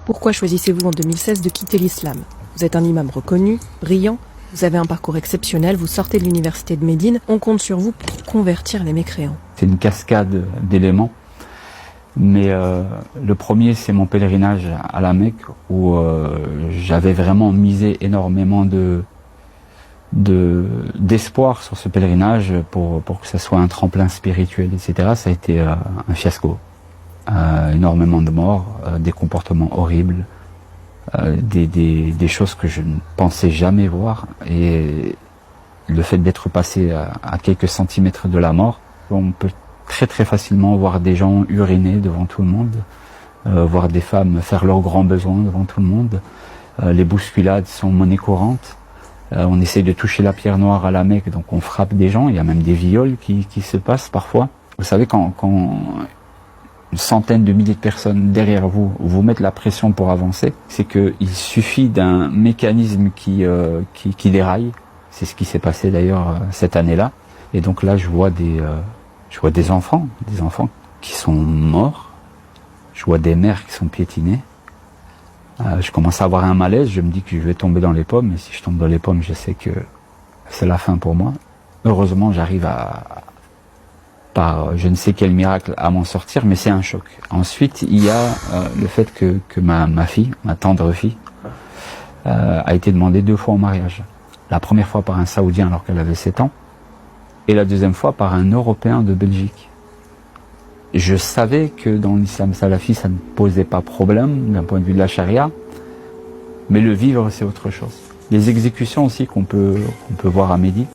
Pourquoi choisissez-vous en 2016 de quitter l'islam? Vous êtes un imam reconnu, brillant, vous avez un parcours exceptionnel, vous sortez de l'université de Médine, on compte sur vous pour convertir les mécréants. C'est une cascade d'éléments, mais le premier c'est mon pèlerinage à la Mecque où j'avais vraiment misé énormément d'espoir sur ce pèlerinage pour que ça soit un tremplin spirituel, etc. Ça a été un fiasco. Énormément de morts, des comportements horribles, des choses que je ne pensais jamais voir, et le fait d'être passé à quelques centimètres de la mort, on peut très facilement voir des gens uriner devant tout le monde, voir des femmes faire leurs grands besoins devant tout le monde. Les bousculades sont monnaie courante. On essaye de toucher la pierre noire à la Mecque, donc on frappe des gens. Il y a même des viols qui se passent parfois. Vous savez, quand une centaine de milliers de personnes derrière vous vous mettent la pression pour avancer, c'est qu'il suffit d'un mécanisme qui déraille. C'est ce qui s'est passé d'ailleurs cette année-là. Et donc là, je vois des enfants qui sont morts. Je vois des mères qui sont piétinées. Je commence à avoir un malaise. Je me dis que je vais tomber dans les pommes. Et si je tombe dans les pommes, je sais que c'est la fin pour moi. Heureusement, j'arrive par je ne sais quel miracle à m'en sortir, mais c'est un choc. Ensuite, il y a le fait que ma fille, ma tendre fille, a été demandée 2 fois en mariage. La première fois par un Saoudien alors qu'elle avait 7 ans, et la deuxième fois par un Européen de Belgique. Je savais que dans l'islam salafi, ça ne posait pas problème d'un point de vue de la charia, mais le vivre, c'est autre chose. Les exécutions aussi qu'on peut voir à Médine.